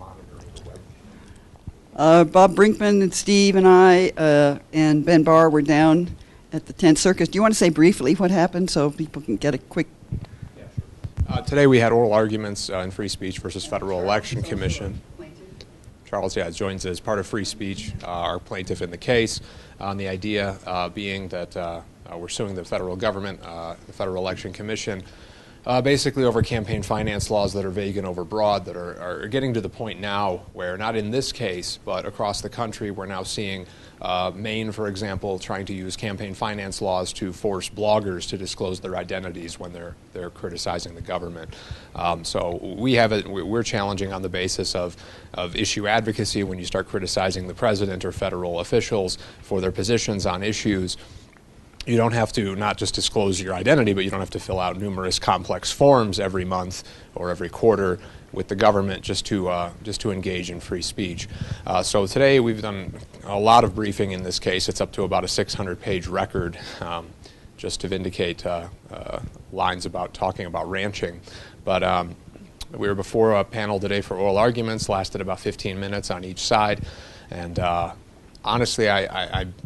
monitoring the web? Bob Brinkman and Steve and I and Ben Barr were down at the 10th Circuit. Do you want to say briefly what happened so people can get a quick... Today we had oral arguments in Free Speech versus Federal Election Commission. Charles, joins as part of Free Speech, our plaintiff in the case, on the idea being that we're suing the federal government, the Federal Election Commission, basically over campaign finance laws that are vague and overbroad, that are getting to the point now where, not in this case, but across the country, we're now seeing Maine, for example, trying to use campaign finance laws to force bloggers to disclose their identities when they're criticizing the government. So we're challenging on the basis of issue advocacy. When you start criticizing the president or federal officials for their positions on issues, you don't have to not just disclose your identity, but you don't have to fill out numerous complex forms every month or every quarter with the government just to engage in free speech. So today we've done a lot of briefing in this case. It's up to about a 600-page record just to vindicate lines about talking about ranching. But we were before a panel today for oral arguments, lasted about 15 minutes on each side, and honestly,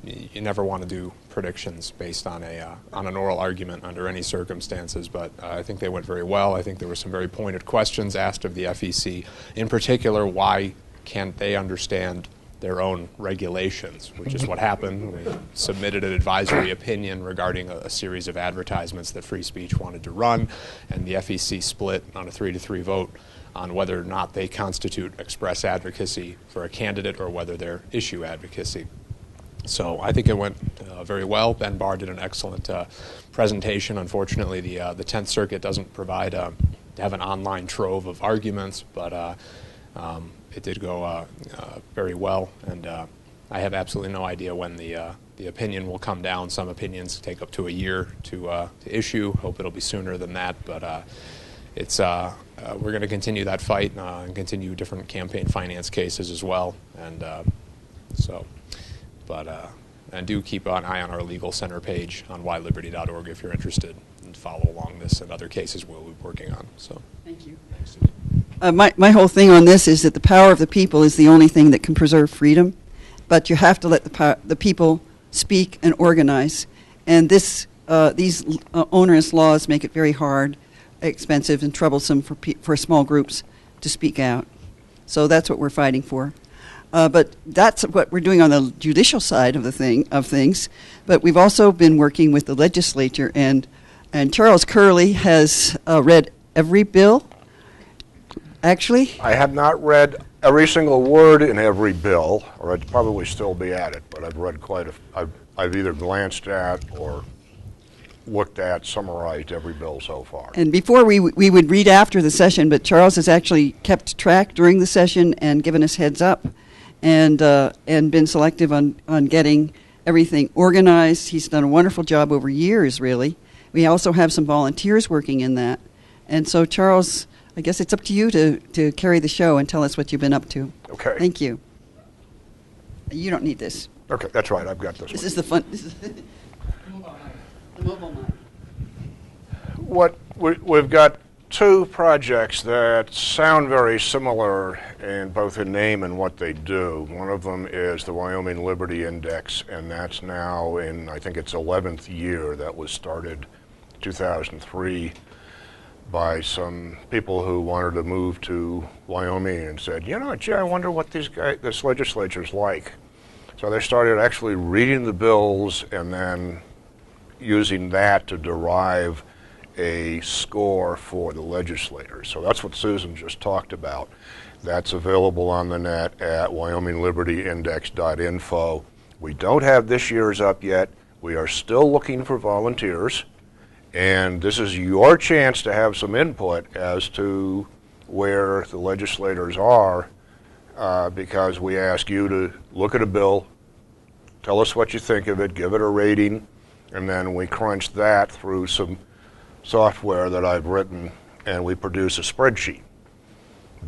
you never want to do predictions based on an oral argument under any circumstances, but I think they went very well. I think there were some very pointed questions asked of the FEC. In particular, why can't they understand their own regulations, which is what happened. We submitted an advisory opinion regarding a series of advertisements that Free Speech wanted to run, and the FEC split on a 3-3 vote on whether or not they constitute express advocacy for a candidate or whether they're issue advocacy. So I think it went very well. Ben Barr did an excellent presentation. Unfortunately, the 10th Circuit doesn't provide have an online trove of arguments, but it did go very well, and I have absolutely no idea when the opinion will come down. Some opinions take up to a year to issue. Hope it'll be sooner than that, but it's we're going to continue that fight and continue different campaign finance cases as well, and and do keep an eye on our Legal Center page on whyliberty.org if you're interested, and follow along this and other cases we'll be working on. So, thank you. My whole thing on this is that the power of the people is the only thing that can preserve freedom, but you have to let the people speak and organize. And these onerous laws make it very hard, expensive, and troublesome for small groups to speak out. So that's what we're fighting for. But that's what we're doing on the judicial side of things. But we've also been working with the legislature, and Charles Curley has read every bill. Actually, I have not read every single word in every bill, or I'd probably still be at it. But I've read I've either glanced at or looked at, summarized every bill so far. And before we would read after the session, but Charles has actually kept track during the session and given us heads up, and been selective on getting everything organized. He's done a wonderful job over years, really. We also have some volunteers working in that. And so, Charles, I guess it's up to you to carry the show and tell us what you've been up to. Okay. Thank you. You don't need this. Okay, that's right. I've got this. This is the fun. This is the mobile mic. We've got two projects that sound very similar in both in name and what they do. One of them is the Wyoming Liberty Index, and that's now in, I think it's 11th year. That was started 2003 by some people who wanted to move to Wyoming and said, gee, I wonder what this legislature's like. So they started actually reading the bills and then using that to derive a score for the legislators. So that's what Susan just talked about. That's available on the net at wyominglibertyindex.info. We don't have this year's up yet. We are still looking for volunteers. And this is your chance to have some input as to where the legislators are, because we ask you to look at a bill, tell us what you think of it, give it a rating, and then we crunch that through some software that I've written, and we produce a spreadsheet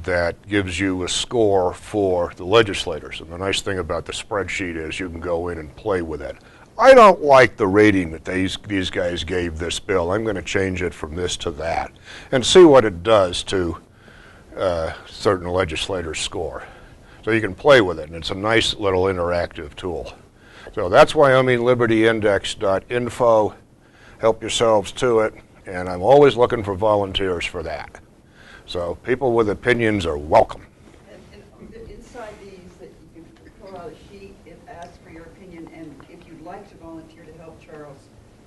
that gives you a score for the legislators. And the nice thing about the spreadsheet is you can go in and play with it. I don't like the rating that these guys gave this bill. I'm going to change it from this to that and see what it does to certain legislators score. So you can play with it, and it's a nice little interactive tool. So that's WyomingLibertyIndex.info. Help yourselves to it, and I'm always looking for volunteers for that. So people with opinions are welcome. And inside these, that you can pull out a sheet, it asks for your opinion, and if you'd like to volunteer to help Charles,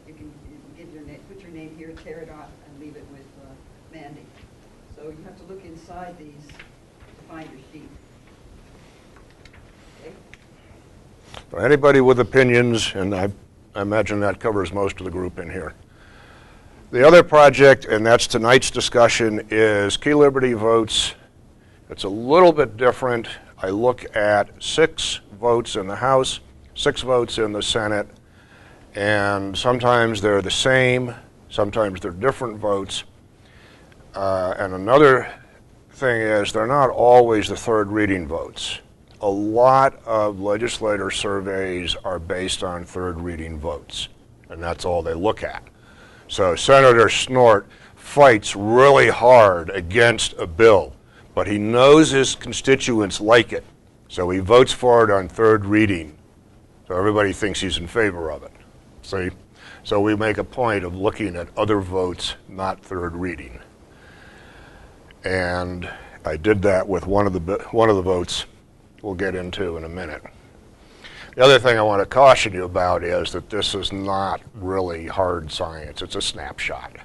you can give your name, put your name here, tear it off, and leave it with Mandy. So you have to look inside these to find your sheet. Okay? For anybody with opinions, and I imagine that covers most of the group in here. The other project, and that's tonight's discussion, is Key Liberty votes. It's a little bit different. I look at 6 votes in the House, 6 votes in the Senate, and sometimes they're the same, sometimes they're different votes. And another thing is they're not always the third reading votes. A lot of legislator surveys are based on third reading votes, and that's all they look at. So Senator Snort fights really hard against a bill, but he knows his constituents like it, so he votes for it on third reading. So everybody thinks he's in favor of it. See? So we make a point of looking at other votes, not third reading. And I did that with one of the votes we'll get into in a minute. The other thing I want to caution you about is that this is not really hard science. It's a snapshot.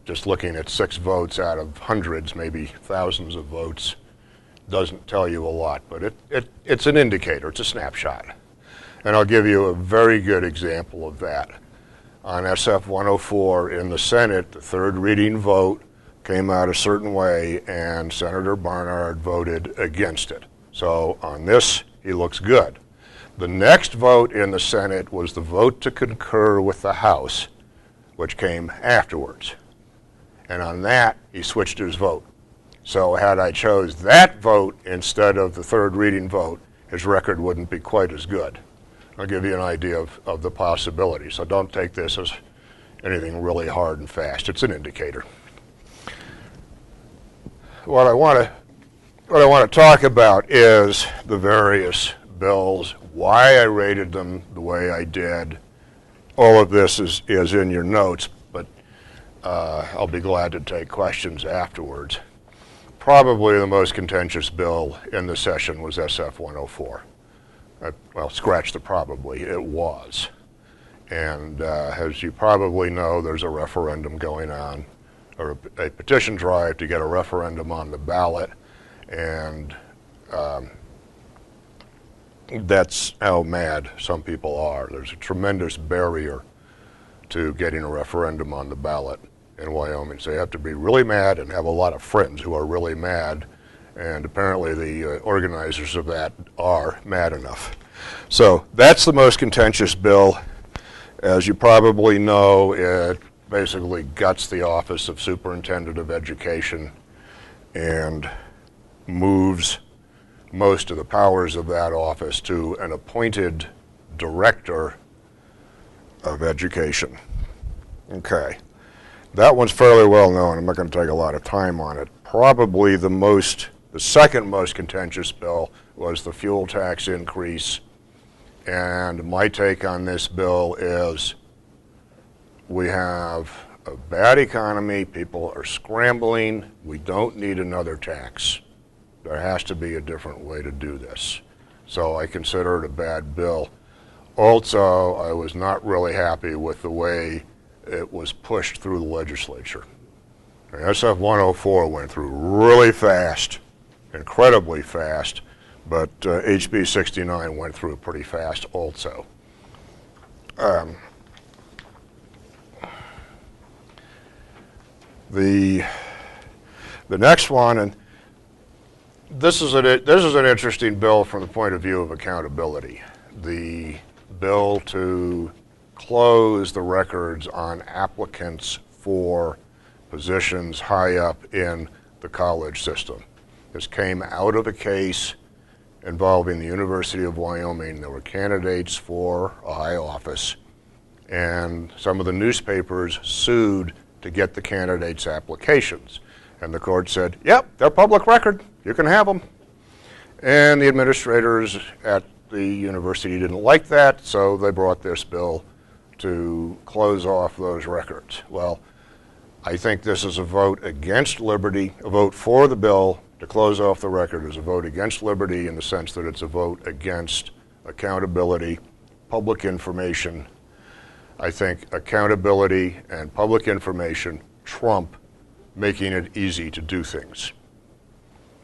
Just looking at 6 votes out of hundreds, maybe thousands of votes, doesn't tell you a lot, but it's an indicator. It's a snapshot. And I'll give you a very good example of that. On SF 104 in the Senate, the third reading vote came out a certain way, and Senator Barnard voted against it. So on this, he looks good. The next vote in the Senate was the vote to concur with the House, which came afterwards. And on that, he switched his vote. So had I chose that vote instead of the third reading vote, his record wouldn't be quite as good. I'll give you an idea of the possibility. So don't take this as anything really hard and fast. It's an indicator. What I want to talk about is the various bills, why I rated them the way I did. All of this is in your notes, but I'll be glad to take questions afterwards. Probably the most contentious bill in the session was SF 104. Well, scratch the probably, it was. And as you probably know, there's a referendum going on, or a petition drive to get a referendum on the ballot, and that's how mad some people are. There's a tremendous barrier to getting a referendum on the ballot in Wyoming. So you have to be really mad and have a lot of friends who are really mad, and apparently the organizers of that are mad enough. So that's the most contentious bill. As you probably know, it basically guts the Office of Superintendent of Education and moves most of the powers of that office to an appointed director of education. Okay. That one's fairly well known. I'm not going to take a lot of time on it. Probably the second most contentious bill was the fuel tax increase. And my take on this bill is we have a bad economy, people are scrambling, we don't need another tax. There has to be a different way to do this. So I consider it a bad bill. Also, I was not really happy with the way it was pushed through the legislature. SF 104 went through really fast, incredibly fast, but HB 69 went through pretty fast also. The next one, and this is an interesting bill from the point of view of accountability. The bill to close the records on applicants for positions high up in the college system. This came out of a case involving the University of Wyoming. There were candidates for a high office, and some of the newspapers sued to get the candidates' applications. And the court said, yep, they're public record. You can have them. And the administrators at the university didn't like that, so they brought this bill to close off those records. Well, I think this is a vote against liberty. A vote for the bill to close off the record is a vote against liberty in the sense that it's a vote against accountability, public information. I think accountability and public information trump making it easy to do things.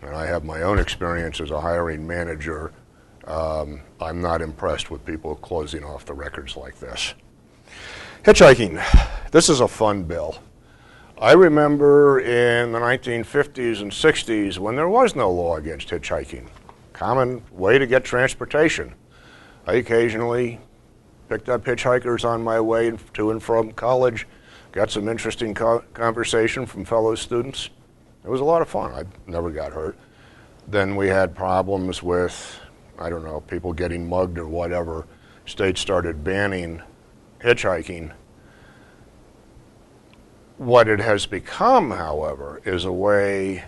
And I have my own experience as a hiring manager. I'm not impressed with people closing off the records like this. Hitchhiking. This is a fun bill. I remember in the 1950s and 60s when there was no law against hitchhiking. Common way to get transportation. I occasionally picked up hitchhikers on my way to and from college, got some interesting conversation from fellow students. It was a lot of fun. I never got hurt. Then we had problems with, I don't know, people getting mugged or whatever. States started banning hitchhiking. What it has become, however, is a way,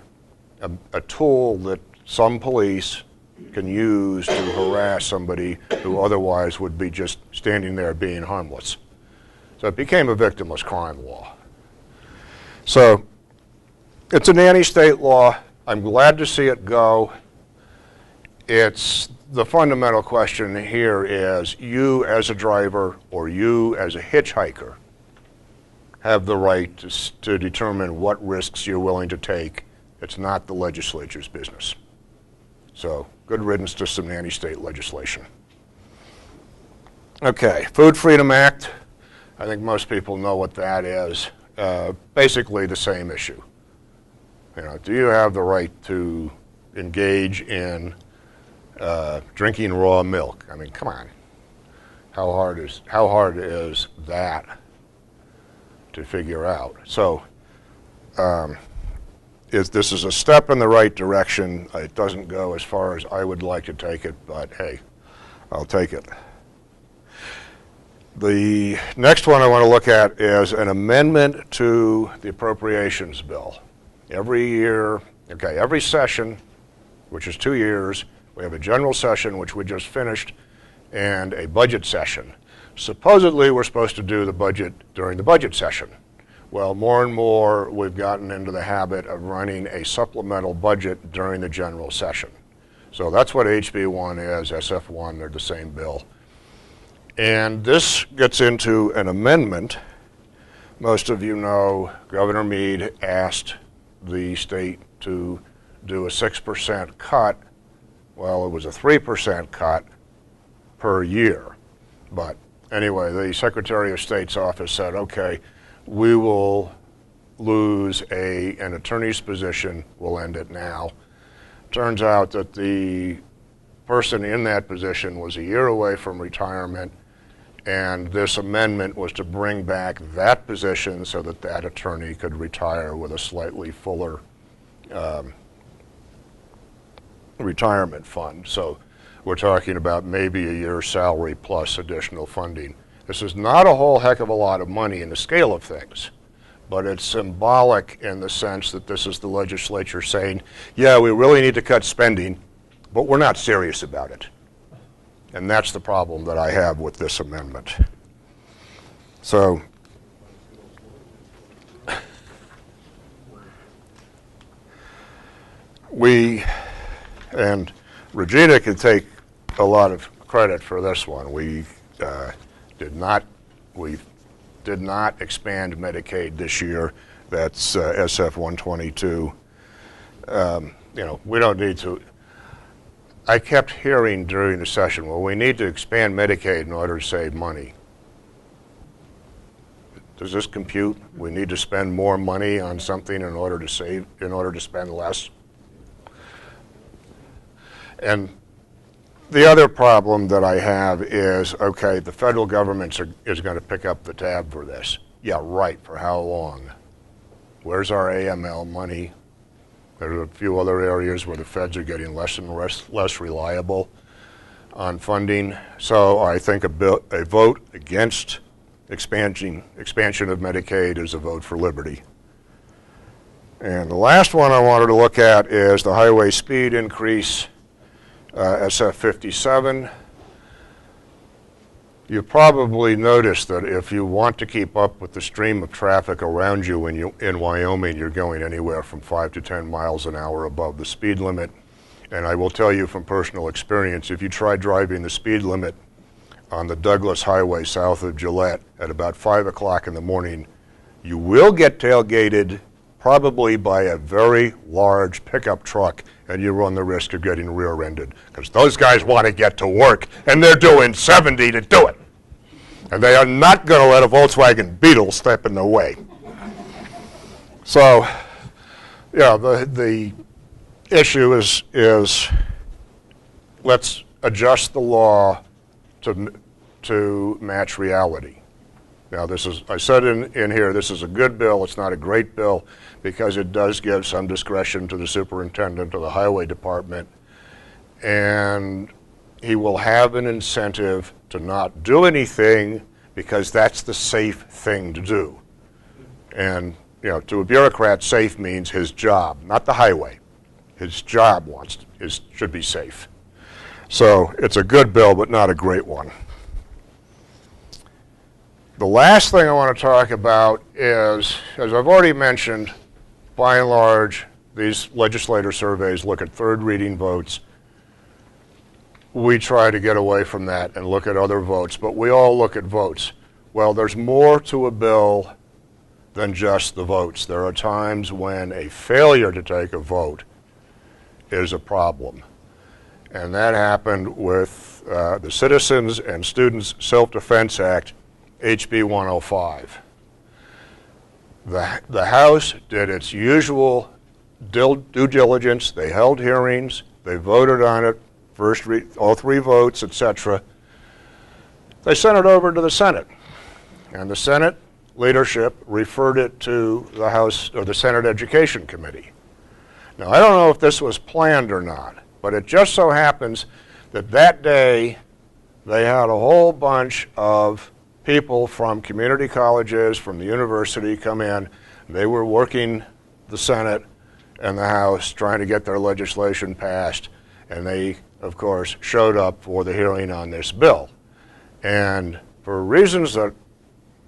a tool that some police can use to harass somebody who otherwise would be just standing there being harmless. So it became a victimless crime law. So it's a nanny state law. I'm glad to see it go. It's the fundamental question here is you as a driver or you as a hitchhiker have the right to determine what risks you're willing to take. It's not the legislature's business. So good riddance to some nanny state legislation. Okay, Food Freedom Act. I think most people know what that is. Basically the same issue. You know, do you have the right to engage in drinking raw milk? I mean, come on. How hard is that to figure out? So this is a step in the right direction. It doesn't go as far as I would like to take it, but hey, I'll take it. The next one I want to look at is an amendment to the appropriations bill. Every year, okay, every session, which is 2 years, we have a general session, which we just finished, and a budget session. Supposedly, we're supposed to do the budget during the budget session. Well, more and more, we've gotten into the habit of running a supplemental budget during the general session. So that's what HB1 is, SF1, they're the same bill. And this gets into an amendment. Most of you know Governor Meade asked the state to do a 6% cut. Well, it was a 3% cut per year. But anyway, the Secretary of State's office said, okay, we will lose an attorney's position, we'll end it now. Turns out that the person in that position was a year away from retirement, and this amendment was to bring back that position so that that attorney could retire with a slightly fuller retirement fund. So we're talking about maybe a year's salary plus additional funding. This is not a whole heck of a lot of money in the scale of things, but it's symbolic in the sense that this is the legislature saying, yeah, we really need to cut spending, but we're not serious about it. And that's the problem that I have with this amendment. So and Regina can take a lot of credit for this one. We did not expand Medicaid this year. That's SF 122. You know, we don't need to. I kept hearing during the session, well, we need to expand Medicaid in order to save money. Does this compute? We need to spend more money on something in order to spend less? And the other problem that I have is, okay, the federal government is going to pick up the tab for this. Yeah, right, for how long? Where's our AML money? There's a few other areas where the feds are getting less and less reliable on funding. So I think a vote against expansion of Medicaid is a vote for liberty. And the last one I wanted to look at is the highway speed increase, SF 57. You probably noticed that if you want to keep up with the stream of traffic around you in Wyoming, you're going anywhere from 5 to 10 miles an hour above the speed limit. And I will tell you from personal experience, if you try driving the speed limit on the Douglas Highway south of Gillette at about 5 o'clock in the morning, you will get tailgated probably by a very large pickup truck, and you run the risk of getting rear-ended because those guys want to get to work, and they're doing 70 to do it. And they are not going to let a Volkswagen Beetle step in their way. So, yeah, the issue is let's adjust the law to match reality. Now, this is, I said in here, this is a good bill. It's not a great bill because it does give some discretion to the superintendent of the highway department, and he will have an incentive to not do anything because that's the safe thing to do. And, you know, to a bureaucrat, safe means his job, not the highway. His job should be safe. So it's a good bill, but not a great one. The last thing I want to talk about is, as I've already mentioned, by and large, these legislator surveys look at third reading votes. We try to get away from that and look at other votes, but we all look at votes. Well, there's more to a bill than just the votes. There are times when a failure to take a vote is a problem. And that happened with the Citizens and Students Self-Defense Act, HB 105. The House did its usual due diligence. They held hearings. They voted on it, all three votes, etc. They sent it over to the Senate. And the Senate leadership referred it to the House or the Senate Education Committee. Now, I don't know if this was planned or not, but it just so happens that that day they had a whole bunch of people from community colleges, from the university come in. They were working the Senate and the House trying to get their legislation passed, and they, of course, showed up for the hearing on this bill. And for reasons that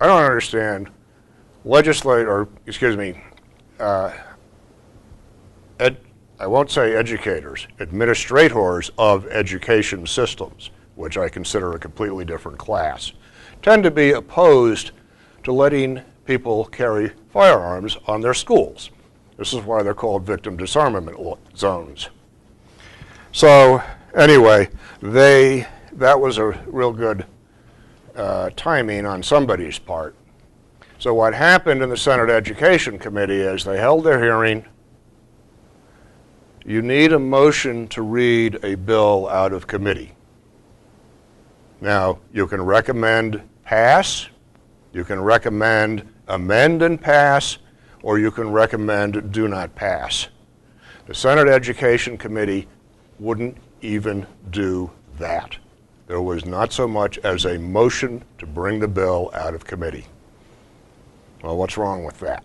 I don't understand, I won't say educators, administrators of education systems, which I consider a completely different class, tend to be opposed to letting people carry firearms on their schools. This is why they're called victim disarmament zones. So anyway, that was a real good timing on somebody's part. So what happened in the Senate Education Committee is they held their hearing. You need a motion to read a bill out of committee. Now, you can recommend pass, you can recommend amend and pass, or you can recommend do not pass. The Senate Education Committee wouldn't even do that. There was not so much as a motion to bring the bill out of committee. Well, what's wrong with that?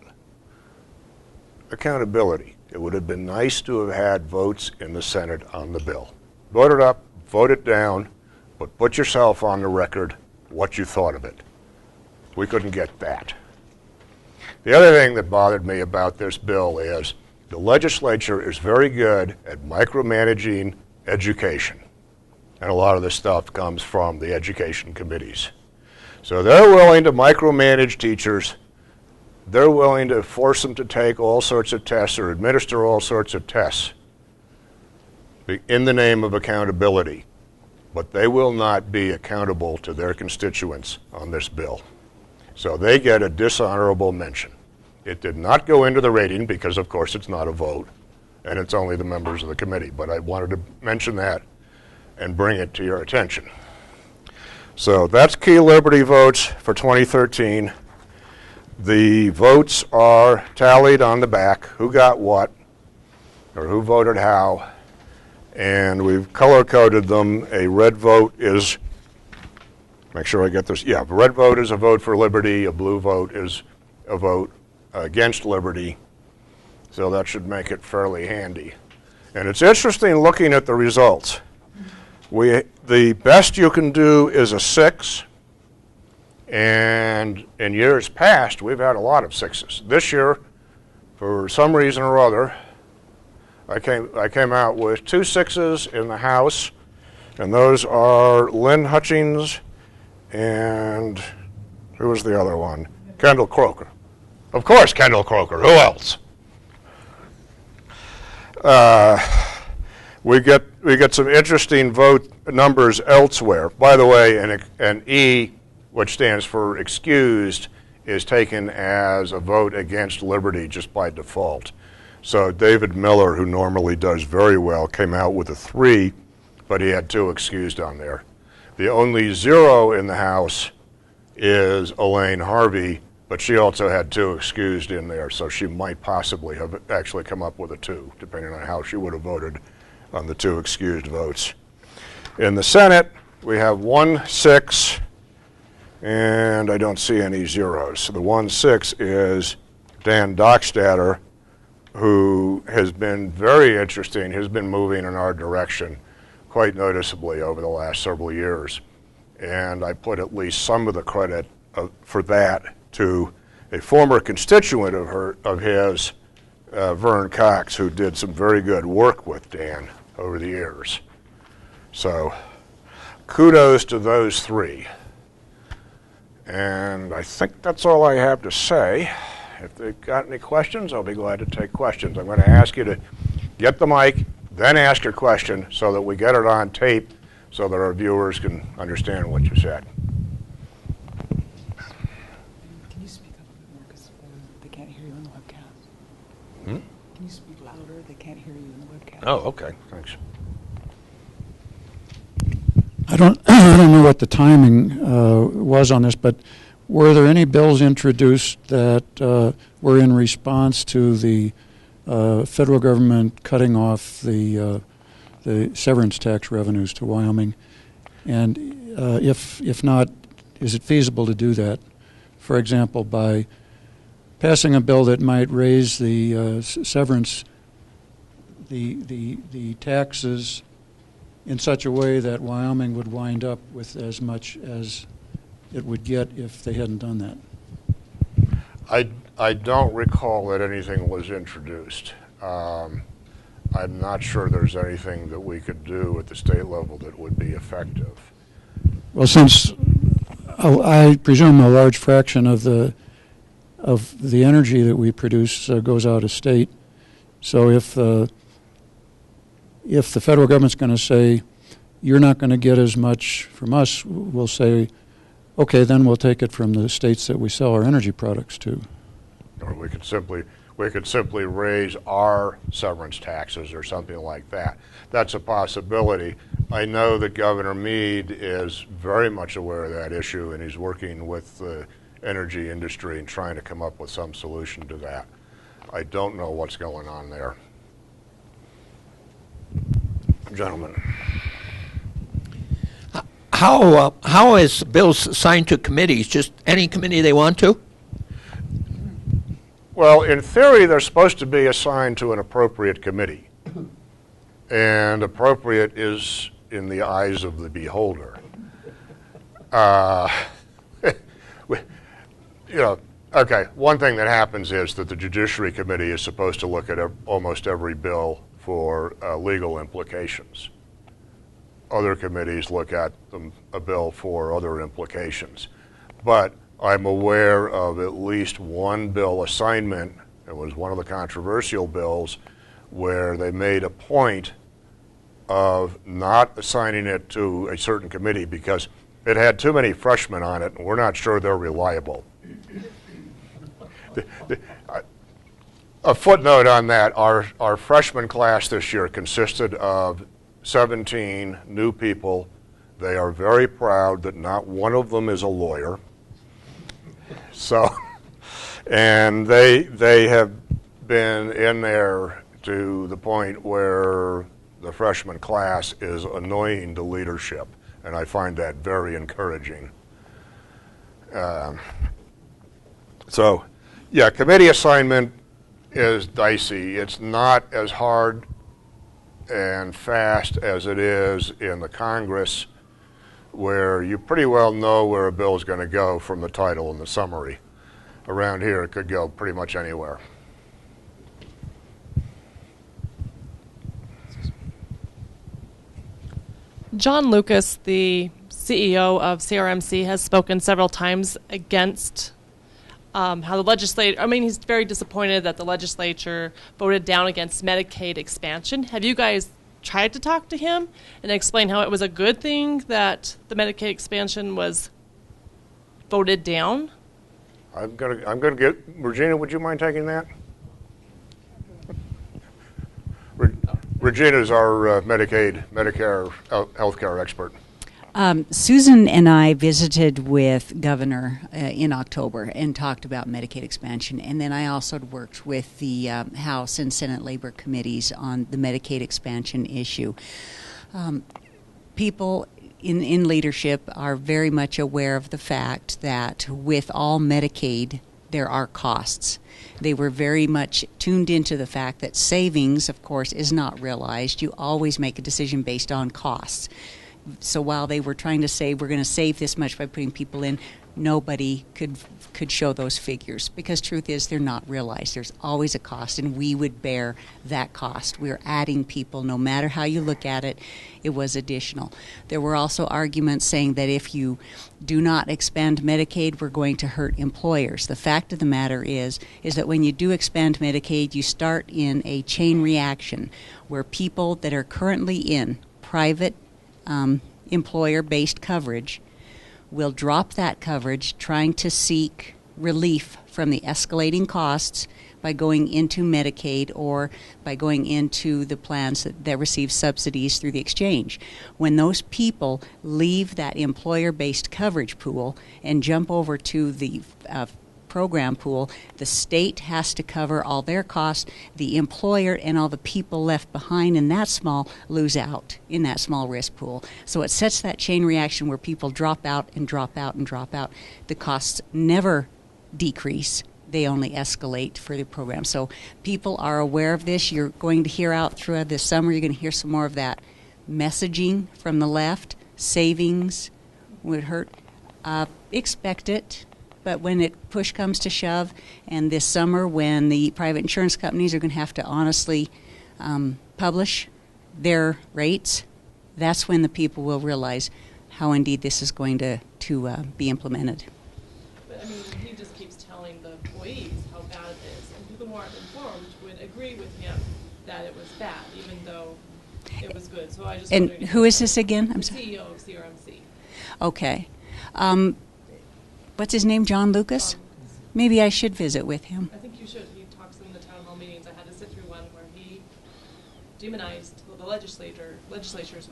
Accountability. It would have been nice to have had votes in the Senate on the bill. Vote it up, vote it down, but put yourself on the record what you thought of it. We couldn't get that. The other thing that bothered me about this bill is the legislature is very good at micromanaging education. And a lot of this stuff comes from the education committees. So they're willing to micromanage teachers. They're willing to force them to take all sorts of tests or administer all sorts of tests in the name of accountability. But they will not be accountable to their constituents on this bill. So they get a dishonorable mention. It did not go into the rating because, of course, it's not a vote, and it's only the members of the committee. But I wanted to mention that and bring it to your attention. So that's key liberty votes for 2013. The votes are tallied on the back, who got what, or who voted how, and we've color-coded them. A red vote is, make sure I get this, yeah, a red vote is a vote for liberty, a blue vote is a vote against liberty. So that should make it fairly handy. And it's interesting looking at the results. The best you can do is a 6. And in years past, we've had a lot of 6s. This year, for some reason or other, I came out with 2 6s in the House, and those are Lynn Hutchings and who was the other one? Kendall Croker. Of course, Kendall Croker. Who else? We get some interesting vote numbers elsewhere. By the way, an E, which stands for excused, is taken as a vote against liberty just by default. So David Miller, who normally does very well, came out with a 3, but he had 2 excused on there. The only 0 in the House is Elaine Harvey, but she also had 2 excused in there, so she might possibly have actually come up with a 2, depending on how she would have voted on the 2 excused votes. In the Senate, we have 1 6, and I don't see any 0s. So the 1 6 is Dan Dockstader, who has been very interesting, has been moving in our direction quite noticeably over the last several years. And I put at least some of the credit for that to a former constituent of his, Vern Cox, who did some very good work with Dan over the years. So kudos to those 3. And I think that's all I have to say. If they've got any questions, I'll be glad to take questions. I'm going to ask you to get the mic, then ask your question so that we get it on tape so that our viewers can understand what you said. Can you speak up a bit more because they can't hear you in the webcast? Hmm? Can you speak louder? They can't hear you in the webcast. Oh, okay. Thanks. I don't know what the timing was on this, but were there any bills introduced that were in response to the federal government cutting off the severance tax revenues to Wyoming? And if not, is it feasible to do that? For example, by passing a bill that might raise the severance, the taxes in such a way that Wyoming would wind up with as much as it would get if they hadn't done that? I don't recall that anything was introduced. I'm not sure there's anything that we could do at the state level that would be effective. Well, since I presume a large fraction of the energy that we produce goes out of state, so if the federal government's going to say you're not going to get as much from us, we'll say, okay, then we'll take it from the states that we sell our energy products to. Or we could simply raise our severance taxes or something like that. That's a possibility. I know that Governor Meade is very much aware of that issue, and he's working with the energy industry and trying to come up with some solution to that. I don't know what's going on there. Gentlemen. How is bills assigned to committees? Just any committee they want to? Well, in theory, they're supposed to be assigned to an appropriate committee. And appropriate is in the eyes of the beholder. Okay, one thing that happens is that the Judiciary Committee is supposed to look at almost every bill for legal implications. Other committees look at a bill for other implications. But I'm aware of at least one bill assignment. It was one of the controversial bills where they made a point of not assigning it to a certain committee because it had too many freshmen on it, and we're not sure they're reliable. A footnote on that, our freshman class this year consisted of 17 new people. They are very proud that not one of them is a lawyer. So, and they have been in there to the point where the freshman class is annoying to leadership, and I find that very encouraging. So, yeah, committee assignment is dicey. It's not as hard and fast as it is in the Congress, where you pretty well know where a bill is going to go from the title and the summary. Around here, it could go pretty much anywhere. John Lucas, the CEO of CRMC, has spoken several times against how the legislature, he's very disappointed that the legislature voted down against Medicaid expansion. Have you guys tried to talk to him and explain how it was a good thing that the Medicaid expansion was voted down? I'm gonna get Regina. Would you mind taking that? Regina's our Medicare, healthcare expert. Susan and I visited with Governor in October and talked about Medicaid expansion, and then I also worked with the House and Senate Labor Committees on the Medicaid expansion issue. People in leadership are very much aware of the fact that with all Medicaid, there are costs. They were very much tuned into the fact that savings, of course, is not realized. You always make a decision based on costs. So while they were trying to say we're going to save this much by putting people in, nobody could show those figures, because truth is they're not realized. There's always a cost, and we would bear that cost. We're adding people. No matter how you look at it, it was additional. There were also arguments saying that if you do not expand Medicaid, we're going to hurt employers. The fact of the matter is that when you do expand Medicaid, you start in a chain reaction where people that are currently in private employer-based coverage will drop that coverage, trying to seek relief from the escalating costs by going into Medicaid or by going into the plans that receive subsidies through the exchange. When those people leave that employer-based coverage pool and jump over to the program pool, the state has to cover all their costs. The employer and all the people left behind in that small lose out in that small risk pool. So it sets that chain reaction where people drop out and drop out and drop out. The costs never decrease. They only escalate for the program. So people are aware of this. You're going to hear out throughout this summer, you're going to hear some more of that messaging from the left. Savings would hurt. Expect it. But when push comes to shove, and this summer when the private insurance companies are going to have to honestly publish their rates, that's when the people will realize how indeed this is going to be implemented. But he just keeps telling the employees how bad it is, and people who aren't informed would agree with him that it was bad, even though it was good. So I just and who is this again? I'm sorry. CEO of CRMC. Okay. What's his name? John Lucas? Maybe I should visit with him. I think you should. He talks in the town hall meetings. I had to sit through one where he demonized the legislatures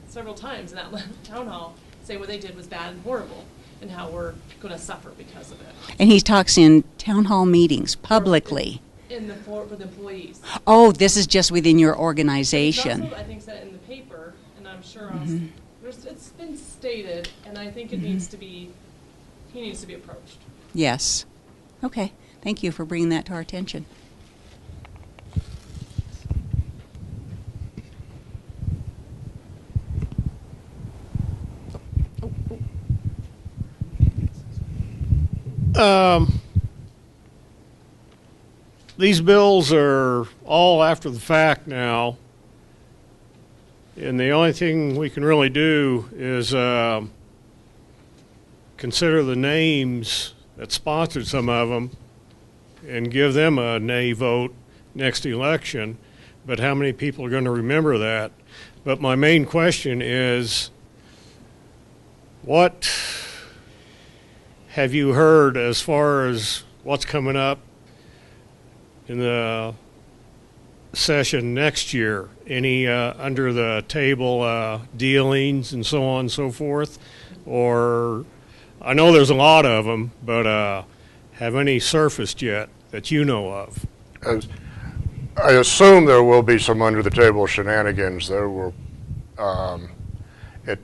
several times in that town hall, saying what they did was bad and horrible, and how we're going to suffer because of it. And he talks in town hall meetings publicly. With employees. Oh, this is just within your organization. It's also, I think, said in the paper, and I'm sure it's been stated, and I think it needs to be. He needs to be approached. Yes. Okay. Thank you for bringing that to our attention. These bills are all after the fact now, and the only thing we can really do is consider the names that sponsored some of them and give them a nay vote next election. But how many people are going to remember that? But my main question is, what have you heard as far as what's coming up in the session next year? Any under the table dealings and so on and so forth? Or I know there's a lot of them, but have any surfaced yet that you know of? I assume there will be some under-the-table shenanigans. It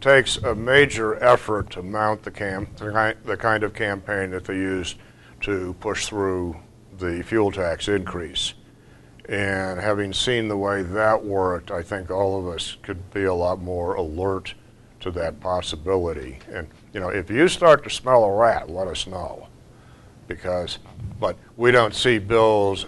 takes a major effort to mount the kind of campaign that they use to push through the fuel tax increase. And having seen the way that worked, I think all of us could be a lot more alert to that possibility. And, you know, if you start to smell a rat, let us know. But we don't see bills.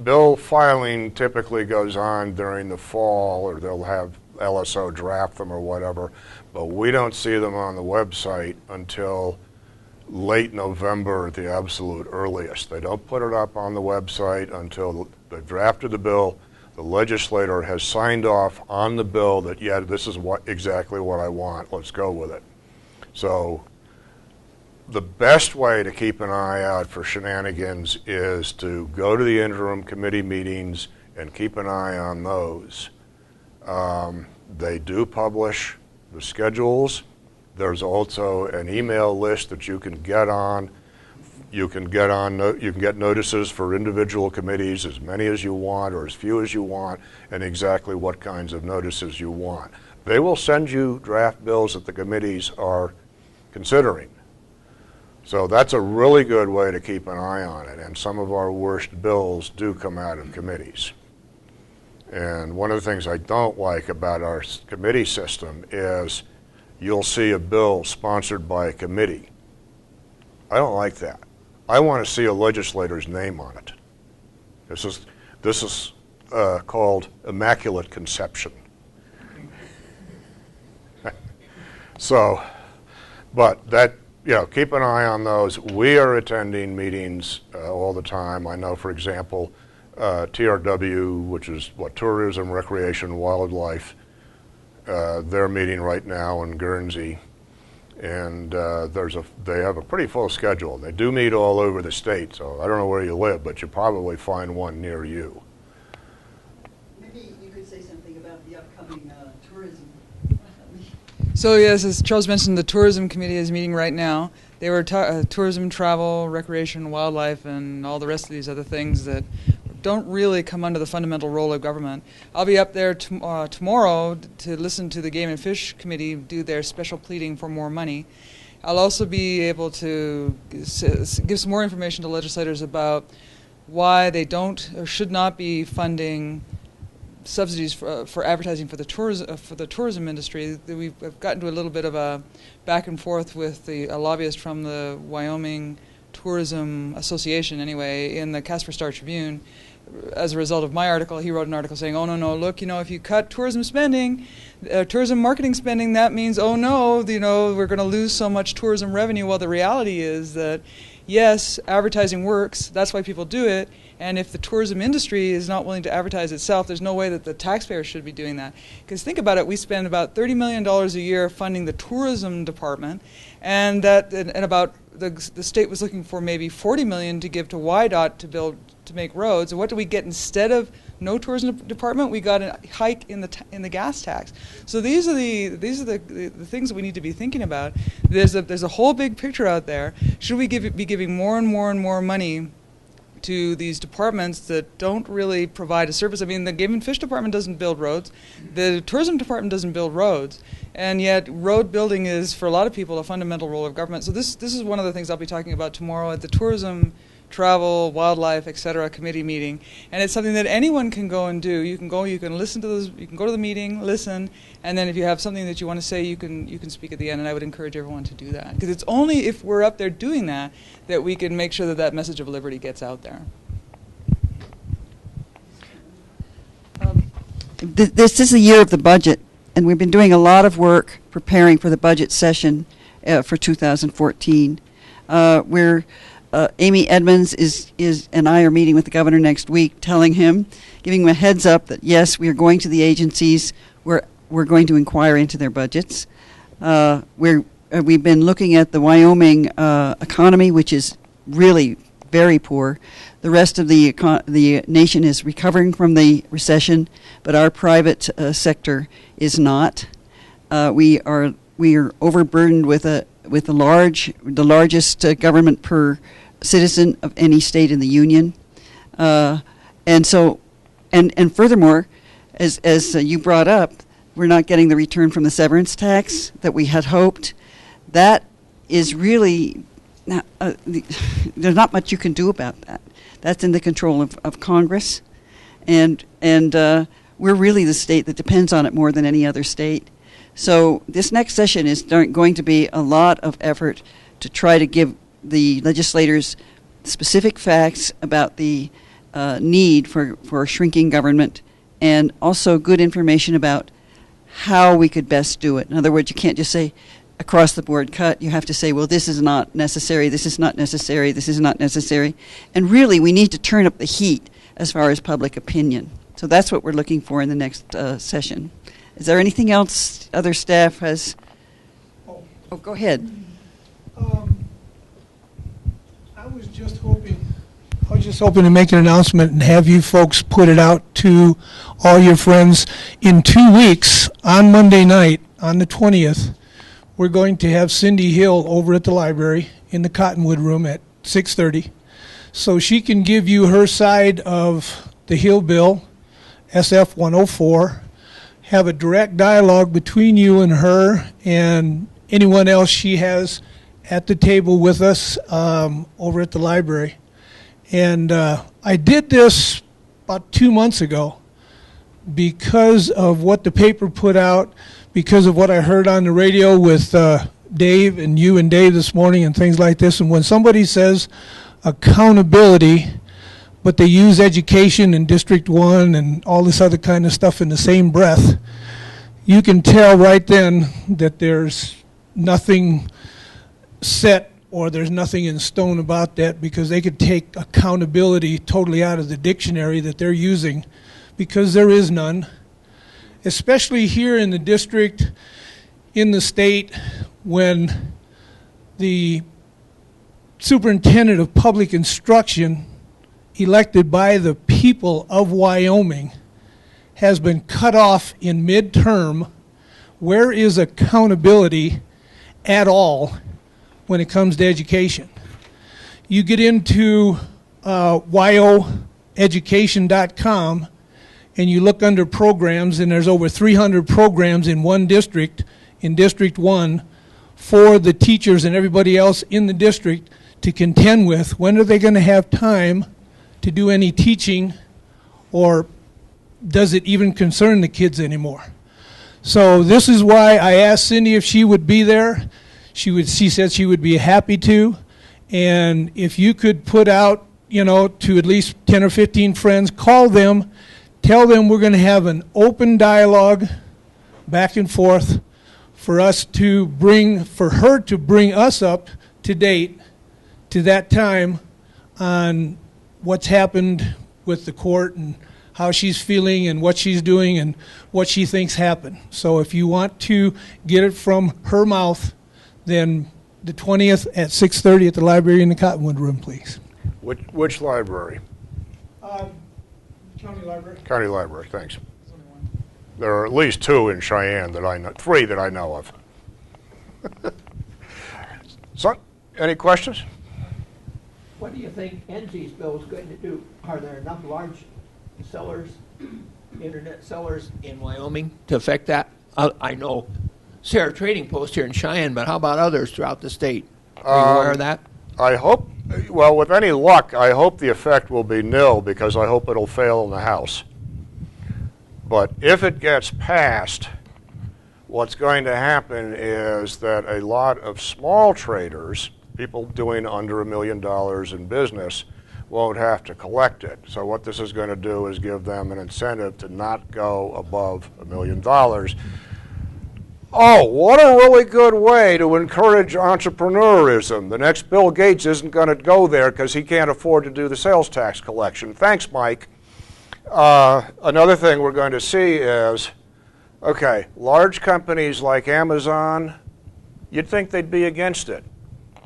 Bill filing typically goes on during the fall, or they'll have LSO draft them or whatever, but we don't see them on the website until late November at the absolute earliest. They don't put it up on the website until they've drafted the bill, the legislator has signed off on the bill that, yeah, this is exactly what I want, let's go with it. So the best way to keep an eye out for shenanigans is to go to the interim committee meetings and keep an eye on those. They do publish the schedules. There's also an email list that you can get on. You can get notices for individual committees, as many as you want or as few as you want, and exactly what kinds of notices you want. They will send you draft bills that the committees are considering. So that's a really good way to keep an eye on it, and some of our worst bills do come out of committees. And one of the things I don't like about our committee system is you'll see a bill sponsored by a committee. I don't like that. I want to see a legislator's name on it. This is called immaculate conception. So, but that, you know, keep an eye on those. We are attending meetings all the time. I know, for example, TRW, which is Tourism, Recreation, Wildlife, they're meeting right now in Guernsey, and they have a pretty full schedule. They do meet all over the state, so I don't know where you live, but you probably find one near you. Maybe you could say something about the upcoming tourism. So yes, as Charles mentioned, the Tourism Committee is meeting right now. They were tourism, travel, recreation, wildlife, and all the rest of these other things that don't really come under the fundamental role of government. I'll be up there tomorrow to listen to the Game and Fish Committee do their special pleading for more money. I'll also be able to give some more information to legislators about why they don't or should not be funding subsidies for advertising for the tourism industry. We've gotten to a little bit of a back and forth with a lobbyist from the Wyoming Tourism Association, anyway, in the Casper Star Tribune. As a result of my article, he wrote an article saying, "Oh no, look, you know, if you cut tourism spending, tourism marketing spending, that means, oh no, you know, we're going to lose so much tourism revenue." Well, the reality is that yes, advertising works. That's why people do it. And if the tourism industry is not willing to advertise itself, there's no way that the taxpayer should be doing that. Because think about it, we spend about $30 million a year funding the tourism department, and about the state was looking for maybe $40 million to give to YDOT to make roads. And what do we get instead of no tourism department? We got a hike in the gas tax. So these are the things that we need to be thinking about. There's a whole big picture out there. Should we be giving more and more and more money to these departments that don't really provide a service? I mean, the Game and Fish Department doesn't build roads. The Tourism Department doesn't build roads. And yet road building is, for a lot of people, a fundamental role of government. So this is one of the things I'll be talking about tomorrow at the Tourism, Travel, Wildlife, etc. committee meeting. And it's something that anyone can go and do. You can go, you can listen to those, you can go to the meeting, listen, and then if you have something that you want to say, you can speak at the end. And I would encourage everyone to do that. Because it's only if we're up there doing that that we can make sure that that message of liberty gets out there. This is the year of the budget, and we've been doing a lot of work preparing for the budget session for 2014. Amy Edmonds and I are meeting with the governor next week, giving him a heads up that yes, we are going to the agencies. We're going to inquire into their budgets. We've been looking at the Wyoming economy, which is really very poor. The rest of the nation is recovering from the recession, but our private sector is not. We are overburdened with the largest government per citizen of any state in the union, and furthermore, as you brought up, we're not getting the return from the severance tax that we had hoped. That is really there's not much you can do about that. That's in the control of Congress, and we're really the state that depends on it more than any other state. So this next session is going to be a lot of effort to try to give the legislators specific facts about the need for shrinking government, and also good information about how we could best do it. In other words, you can't just say across the board cut. You have to say, well, this is not necessary, this is not necessary, this is not necessary. And really, we need to turn up the heat as far as public opinion. So that's what we're looking for in the next session. Is there anything else other staff has? Oh, go ahead. I was just hoping to make an announcement and have you folks put it out to all your friends. In 2 weeks, on Monday night, on the 20th, we're going to have Cindy Hill over at the library in the Cottonwood Room at 6:30, so she can give you her side of the Hill bill, SF 104, have a direct dialogue between you and her and anyone else she has at the table with us over at the library. And I did this about 2 months ago because of what the paper put out, because of what I heard on the radio with Dave and you and Dave this morning and things like this. And when somebody says accountability, but they use education and District 1 and all this other kind of stuff in the same breath, you can tell right then that there's nothing set or there's nothing in stone about that, because they could take accountability totally out of the dictionary that they're using, because there is none. Especially here in the district, in the state, when the superintendent of public instruction, elected by the people of Wyoming, has been cut off in midterm. Where is accountability at all when it comes to education? You get into wyoeducation.com and you look under programs, and there's over 300 programs in one district, in District 1, for the teachers and everybody else in the district to contend with. When are they going to have time to do any teaching, or does it even concern the kids anymore? So this is why I asked Cindy if she would be there. She said she would be happy to. And if you could put out, to at least 10 or 15 friends, call them, tell them we're going to have an open dialogue back and forth for her to bring us up to date to that time on what's happened with the court and how she's feeling and what she's doing and what she thinks happened. So if you want to get it from her mouth, then the 20th at 6:30 at the library in the Cottonwood Room, please. Which library? County Library. County Library, thanks. There are at least 2 in Cheyenne that I know, 3 that I know of. So, any questions? What do you think NG's bill is going to do? Are there enough large sellers, internet sellers in Wyoming to affect that? I know Sarah Trading Post here in Cheyenne, but how about others throughout the state? Are you aware of that? I hope, well, with any luck, I hope the effect will be nil, because I hope it'll fail in the House. But if it gets passed, what's going to happen is that a lot of small traders, people doing under $1 million in business, won't have to collect it. So what this is going to do is give them an incentive to not go above $1 million. Oh, what a really good way to encourage entrepreneurism. The next Bill Gates isn't going to go there because he can't afford to do the sales tax collection. Thanks, Mike. Another thing we're going to see is, okay, large companies like Amazon, you'd think they'd be against it.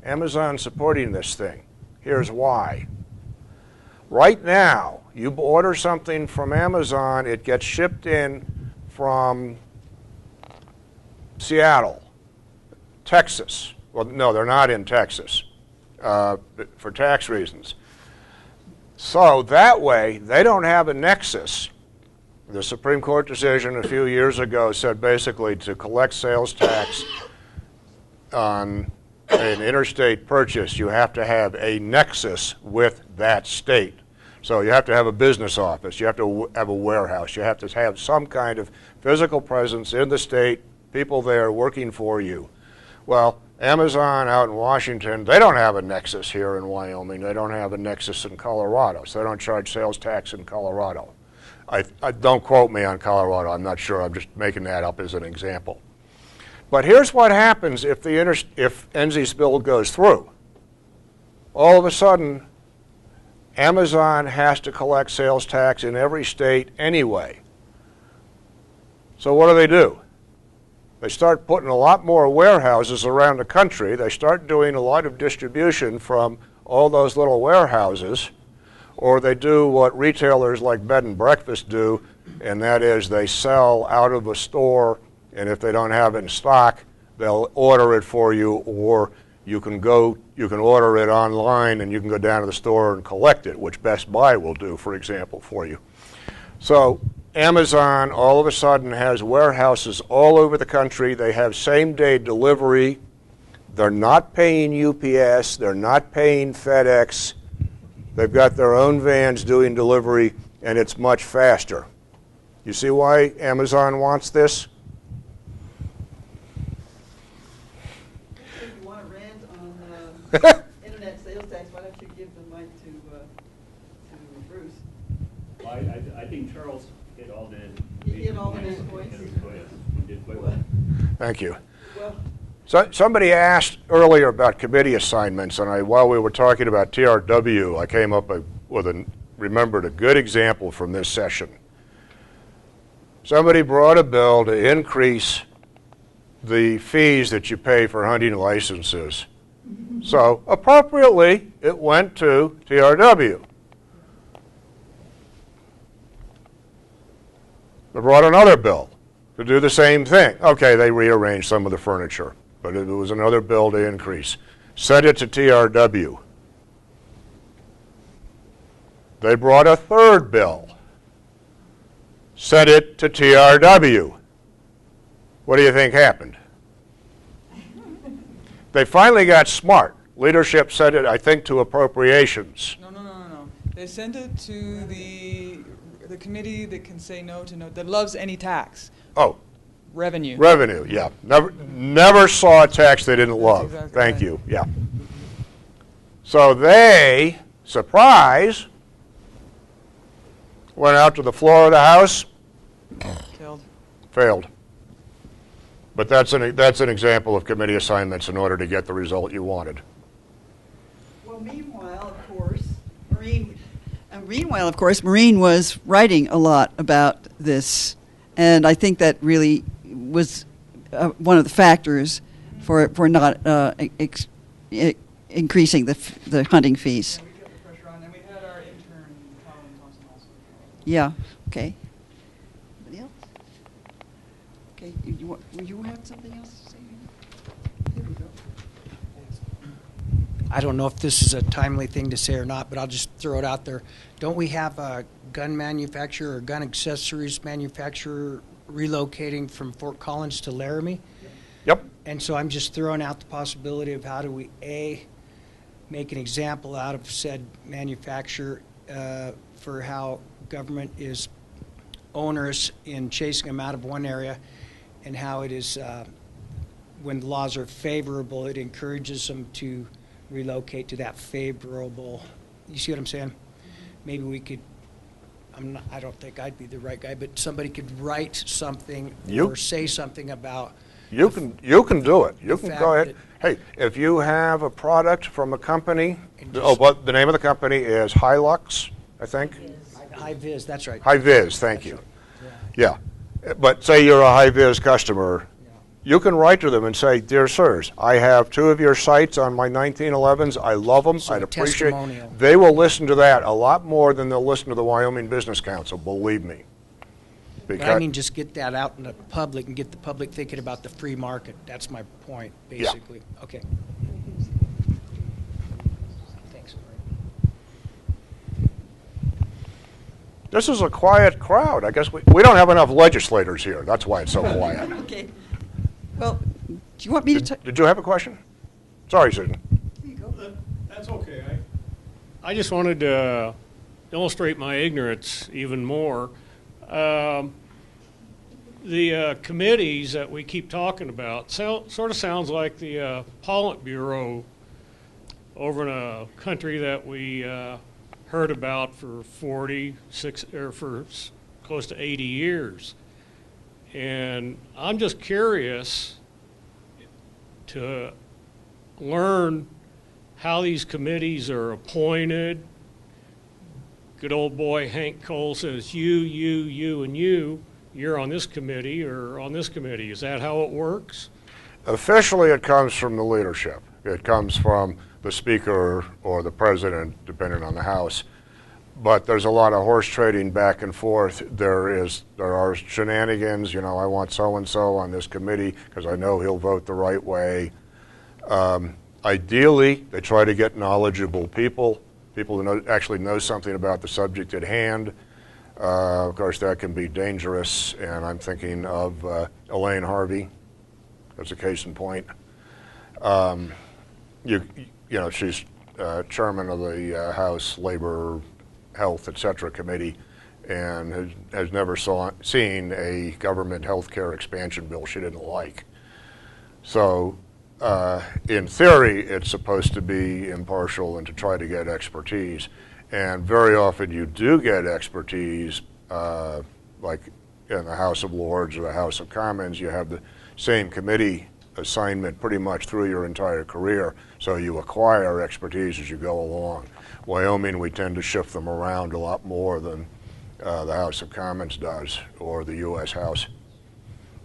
Amazon supporting this thing. Here's why. Right now, you order something from Amazon, it gets shipped in from Seattle, Texas. Well, no, they're not in Texas for tax reasons. So that way, they don't have a nexus. The Supreme Court decision a few years ago said basically to collect sales tax on an interstate purchase, you have to have a nexus with that state. So you have to have a business office. You have to have a warehouse. You have to have some kind of physical presence in the state, people there working for you. Well, Amazon out in Washington, they don't have a nexus here in Wyoming. They don't have a nexus in Colorado, so they don't charge sales tax in Colorado. I don't quote me on Colorado. I'm not sure. I'm just making that up as an example. But here's what happens if NZ's bill goes through. All of a sudden, Amazon has to collect sales tax in every state anyway. So what do? They start putting a lot more warehouses around the country. They start doing a lot of distribution from all those little warehouses, or they do what retailers like bed and breakfast do, and that is they sell out of a store, and if they don't have it in stock, they'll order it for you, or you can order it online and you can go down to the store and collect it, which Best Buy will do, for example, for you. So Amazon all of a sudden has warehouses all over the country. They have same-day delivery. They're not paying UPS. They're not paying FedEx. They've got their own vans doing delivery, and it's much faster. You see why Amazon wants this? Internet sales tax, why don't you give the mic to Bruce? Well, I think Charles hit all the main points. He did quite well. Thank you. Well, So, somebody asked earlier about committee assignments, and while we were talking about TRW, I came up with remembered a good example from this session. Somebody brought a bill to increase the fees that you pay for hunting licenses. So appropriately, it went to TRW. They brought another bill to do the same thing. Okay, they rearranged some of the furniture, but it was another bill to increase. Sent it to TRW. They brought a third bill. Sent it to TRW. What do you think happened? They finally got smart. Leadership sent it, I think, to appropriations. No. They sent it to the committee that can say no to no, that loves any tax. Oh. Revenue. Revenue, yeah. Never saw a tax they didn't love. Exactly Thank right. you, yeah. So they, surprise, went out to the floor of the House, Killed. failed. But that's an example of committee assignments in order to get the result you wanted. well, meanwhile, of course, Maureen was writing a lot about this, and I think that really was one of the factors for not increasing the hunting fees. Yeah, we kept the pressure on, and we had our intern, Colin Thompson, also. Yeah. Okay. Anybody else? Okay. You have something else to say? Here we go. I don't know if this is a timely thing to say or not, but I'll just throw it out there. Don't we have a gun manufacturer or gun accessories manufacturer relocating from Fort Collins to Laramie? Yep. And so I'm just throwing out the possibility of how do we, make an example out of said manufacturer for how government is onerous in chasing them out of one area, and how it is, when laws are favorable, it encourages them to relocate to that favorable. You see what I'm saying? Maybe we could, I don't think I'd be the right guy, but somebody could write something or say something about. You can do it. You can fact go ahead. Hey, if you have a product from a company, but the name of the company is Hilux, I think. High-vis, that's right. High-vis, thank you. Yeah. But say you're a high-vis customer, you can write to them and say, "Dear sirs, I have 2 of your sites on my 1911s. I love them. So I'd a appreciate." testimonial. They will listen to that a lot more than they'll listen to the Wyoming Business Council, believe me. But I mean, just get that out in the public and get the public thinking about the free market. That's my point, basically. Yeah. Okay. Thanks. This is a quiet crowd. I guess we don't have enough legislators here. That's why it's so quiet. Okay. Well, do you want me to? Did you have a question? Sorry, Susan. Here you go. That's okay. I just wanted to illustrate my ignorance even more, the committees that we keep talking about sort of sounds like the Politburo over in a country that we heard about for 46 or for close to 80 years. And I'm just curious to learn how these committees are appointed. Good old boy Hank Cole says, you, and you're on this committee or on this committee. Is that how it works? Officially, it comes from the leadership. It comes from the Speaker or the President, depending on the House. But there's a lot of horse trading back and forth. There are shenanigans. You know, I want so-and-so on this committee because I know he'll vote the right way. Ideally, they try to get knowledgeable people who actually know something about the subject at hand. Of course, that can be dangerous, and I'm thinking of Elaine Harvey as a case in point. You know, she's chairman of the House Labor, Health, etc. Committee, and has never seen a government health care expansion bill she didn't like. So, in theory, it's supposed to be impartial and to try to get expertise. And very often you do get expertise, like in the House of Lords or the House of Commons. You have the same committee assignment pretty much through your entire career, so you acquire expertise as you go along. Wyoming, we tend to shift them around a lot more than the House of Commons does, or the U.S. House.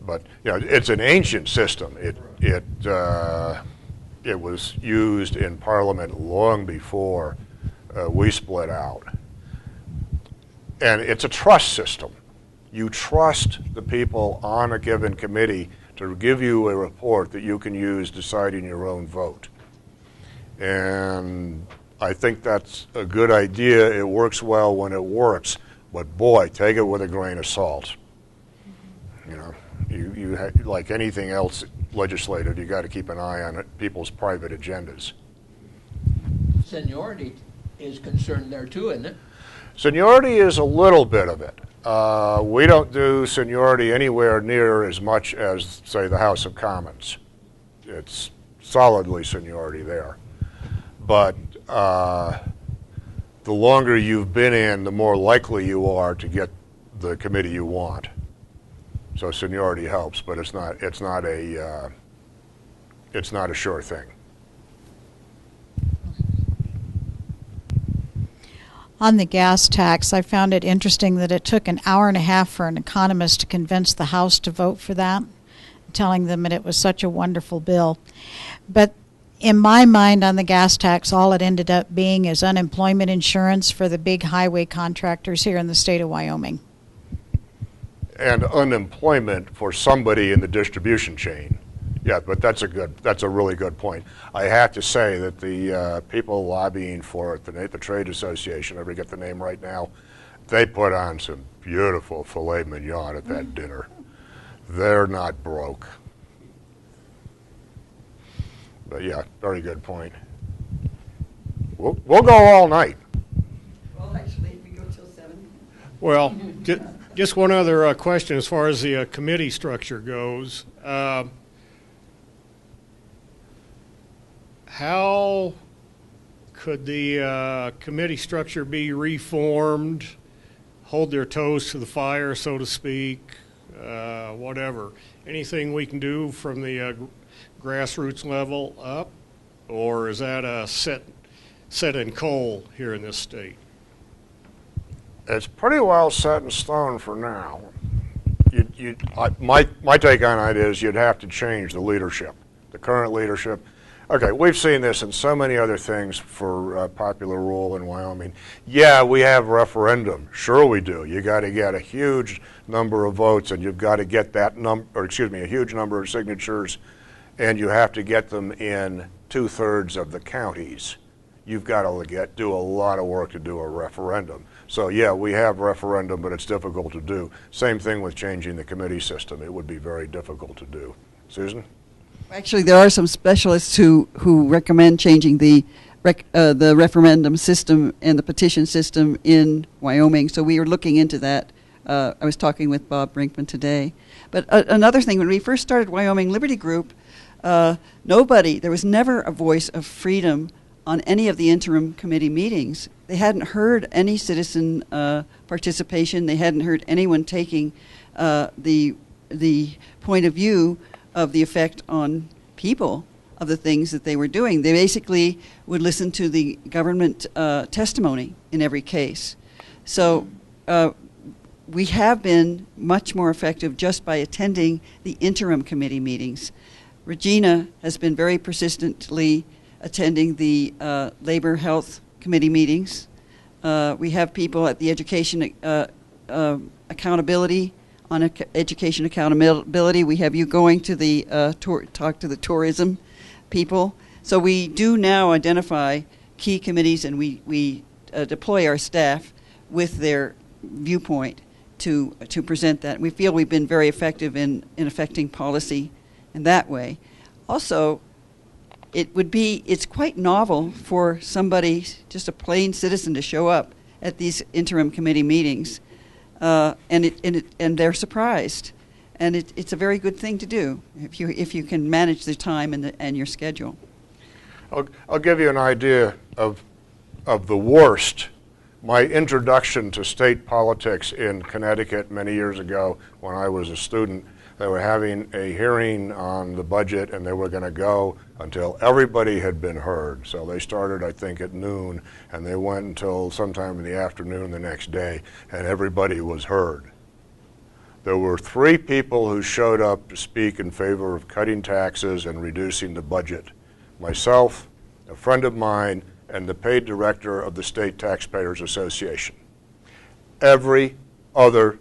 But you know, it's an ancient system. It was used in Parliament long before we split out. And it's a trust system. You trust the people on a given committee to give you a report that you can use deciding your own vote. And I think that's a good idea. It works well when it works, but boy, take it with a grain of salt. You know, like anything else legislative, you got to keep an eye on people's private agendas. Seniority is concerned there too, isn't it? Seniority is a little bit of it. We don't do seniority anywhere near as much as, say, the House of Commons. It's solidly seniority there. But the longer you've been in, the more likely you are to get the committee you want. So seniority helps, but it's not a sure thing. On the gas tax, I found it interesting that it took an hour and a half for an economist to convince the House to vote for that, telling them that it was such a wonderful bill. But in my mind, on the gas tax, all it ended up being is unemployment insurance for the big highway contractors here in the state of Wyoming. And unemployment for somebody in the distribution chain. Yeah, but that's a really good point. I have to say that the people lobbying for it, the trade association, I forget the name right now, they put on some beautiful filet mignon at that dinner. They're not broke. But yeah, very good point. We'll go all night. Well, actually, we go till 7. Well, just one other question as far as the committee structure goes. How could the committee structure be reformed, hold their toes to the fire, so to speak, whatever? Anything we can do from the grassroots level up, or is that set in coal here in this state? It's pretty well set in stone for now. My take on it is you'd have to change the leadership, the current leadership. Okay, we've seen this in so many other things for popular rule in Wyoming. Yeah, we have referendum. Sure we do. You got to get a huge number of votes, and you've got to get that a huge number of signatures, and you have to get them in 2/3 of the counties. You've got to do a lot of work to do a referendum. So yeah, we have referendum, but it's difficult to do. Same thing with changing the committee system. It would be very difficult to do. Susan? Actually, there are some specialists who recommend changing the the referendum system and the petition system in Wyoming. So we are looking into that. I was talking with Bob Brinkman today. But another thing, when we first started Wyoming Liberty Group, there was never a voice of freedom on any of the interim committee meetings. They hadn't heard any citizen participation. They hadn't heard anyone taking the point of view of the effect on people of the things that they were doing. They basically would listen to the government testimony in every case. So we have been much more effective just by attending the interim committee meetings. Regina has been very persistently attending the Labor Health Committee meetings. We have people at the Education Accountability, on Education Accountability. We have you going to the talk to the tourism people. So we do now identify key committees, and we deploy our staff with their viewpoint to present that. We feel we've been very effective in affecting policy in that way. Also, it's quite novel for somebody, just a plain citizen, to show up at these interim committee meetings, and they're surprised, and it's a very good thing to do if you can manage the time and your schedule. I'll give you an idea of the worst. My introduction to state politics in Connecticut many years ago when I was a student. They were having a hearing on the budget, and they were going to go until everybody had been heard. So they started, I think, at noon, and they went until sometime in the afternoon the next day, and everybody was heard. There were 3 people who showed up to speak in favor of cutting taxes and reducing the budget. Myself, a friend of mine, and the paid director of the State Taxpayers Association. Every other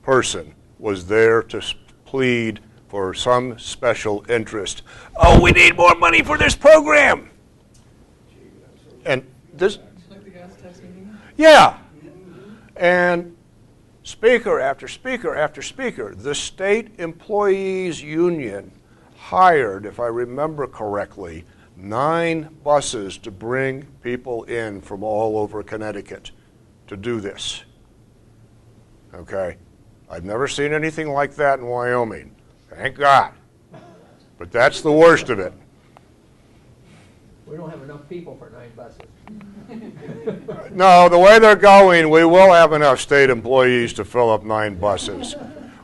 person was there to plead for some special interest. Oh, we need more money for this program. And this, yeah. And speaker after speaker after speaker, the state employees union hired, if I remember correctly, 9 buses to bring people in from all over Connecticut to do this. Okay? I've never seen anything like that in Wyoming. Thank God. But that's the worst of it. We don't have enough people for 9 buses. No, the way they're going, we will have enough state employees to fill up 9 buses.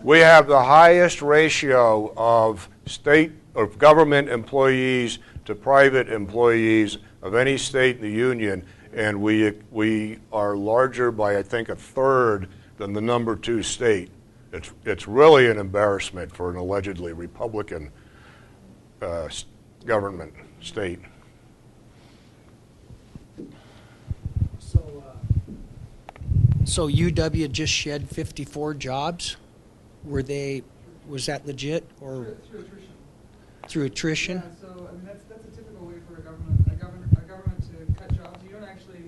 We have the highest ratio of state or government employees to private employees of any state in the union, and we are larger by, I think, 1/3 than the number 2 state. It's really an embarrassment for an allegedly Republican government state. So UW just shed 54 jobs. Was that legit or Through attrition? through attrition? Yeah, so I mean that's a typical way for a government to cut jobs. You don't actually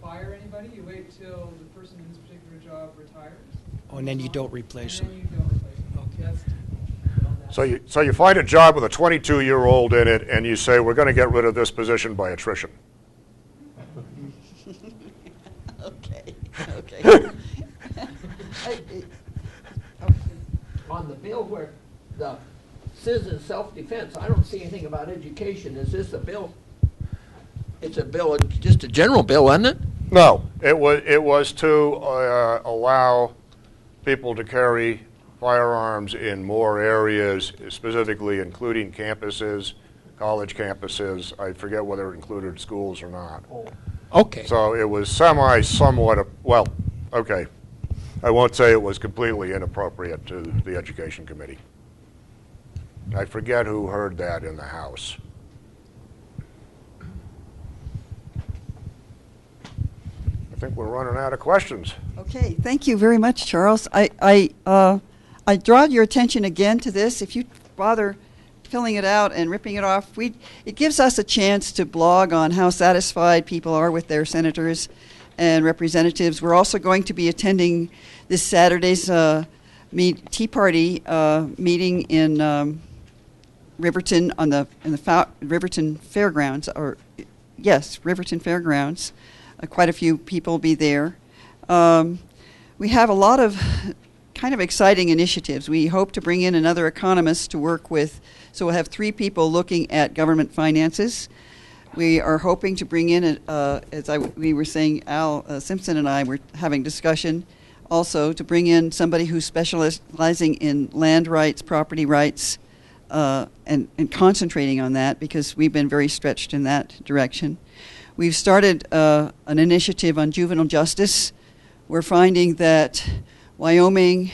fire anybody. You wait till the person in this particular job retires. Oh, and then you don't replace them. And then you don't replace them. Okay. So you find a job with a 22-year-old in it, and you say, we're going to get rid of this position by attrition. Okay. On the bill where the citizen self-defense, I don't see anything about education. Is this a bill? It's a bill, just a general bill, isn't it? No, it was to allow people to carry firearms in more areas, specifically including campuses, college campuses. I forget whether it included schools or not. Oh, okay. So it was somewhat, well, okay. I won't say it was completely inappropriate to the Education Committee. I forget who heard that in the House. I think we're running out of questions. Okay, thank you very much, Charles. I draw your attention again to this. If you bother filling it out and ripping it off, it gives us a chance to blog on how satisfied people are with their senators and representatives. We're also going to be attending this Saturday's Tea Party meeting in Riverton in the Riverton Fairgrounds, or yes, Riverton Fairgrounds. Quite a few people will be there. We have a lot of kind of exciting initiatives. We hope to bring in another economist to work with, so we'll have 3 people looking at government finances. We are hoping to bring in, we were saying, Al Simpson and I were having discussion also to bring in somebody who's specializing in land rights, property rights, and concentrating on that, because we've been very stretched in that direction. We've started an initiative on juvenile justice. We're finding that Wyoming,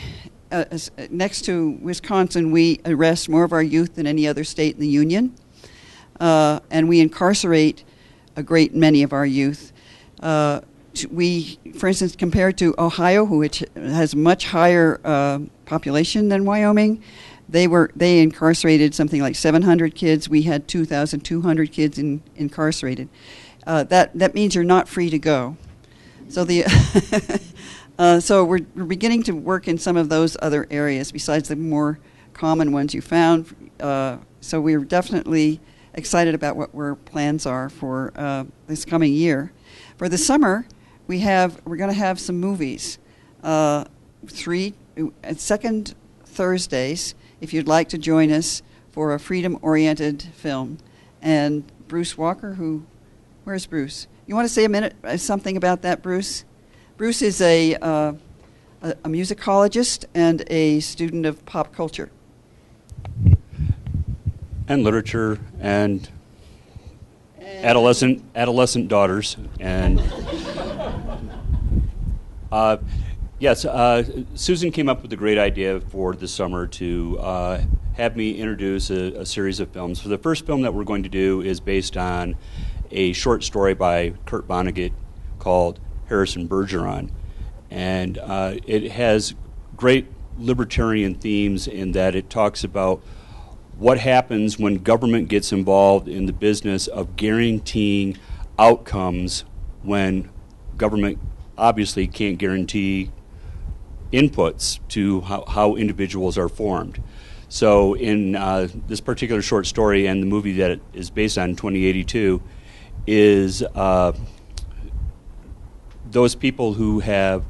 next to Wisconsin, we arrest more of our youth than any other state in the union. And we incarcerate a great many of our youth. We, for instance, compared to Ohio, which has much higher population than Wyoming, they incarcerated something like 700 kids. We had 2,200 kids incarcerated. That means you're not free to go. So so we're beginning to work in some of those other areas besides the more common ones you found. So we're definitely excited about what our plans are for this coming year. For the summer, we're going to have some movies. 3 second Thursdays, if you'd like to join us for a freedom-oriented film. And Bruce Walker, where's Bruce? You want to say a minute something about that, Bruce? Bruce is a musicologist and a student of pop culture. And literature and adolescent daughters and yes, Susan came up with a great idea for the summer to have me introduce a series of films. So the first film that we're going to do is based on a short story by Kurt Vonnegut called Harrison Bergeron, and it has great libertarian themes in that it talks about what happens when government gets involved in the business of guaranteeing outcomes when government obviously can't guarantee inputs to how individuals are formed. So in this particular short story, and the movie that it is based on, 2082, is those people who have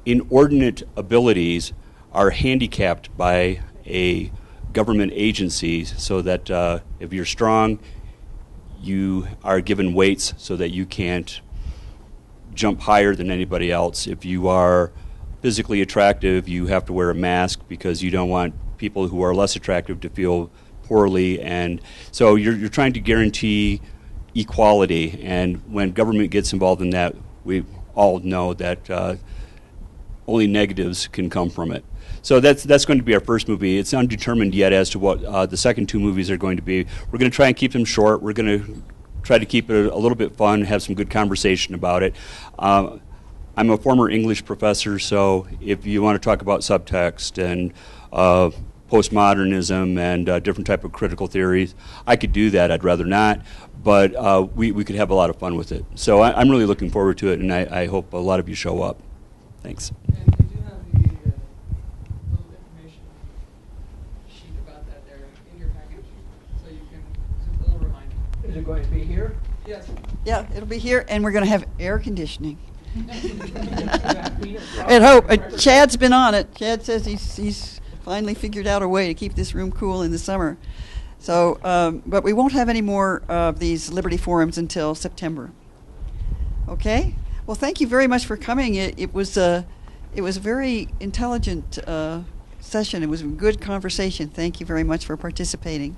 inordinate abilities are handicapped by a government agency, so that if you're strong, you are given weights so that you can't jump higher than anybody else. If you are physically attractive, you have to wear a mask because you don't want people who are less attractive to feel poorly. And so you're trying to guarantee equality, and when government gets involved in that, we all know that only negatives can come from it. So that's going to be our first movie. It's undetermined yet as to what the second 2 movies are going to be. We're going to try and keep them short. We're going to try to keep it a little bit fun, have some good conversation about it. I'm a former English professor, so if you want to talk about subtext and postmodernism and different type of critical theories, I could do that. I'd rather not, but we could have a lot of fun with it. So I'm really looking forward to it, and I hope a lot of you show up. Thanks. And we do have the little information sheet about that there in your package, so you can, just a little reminder. Is it going to be here? Yes. Yeah, it'll be here, and we're going to have air conditioning. I hope. Chad's been on it. Chad says he's finally figured out a way to keep this room cool in the summer. So, but we won't have any more of these Liberty Forums until September. Okay? Well, thank you very much for coming. It was a very intelligent session. It was a good conversation. Thank you very much for participating.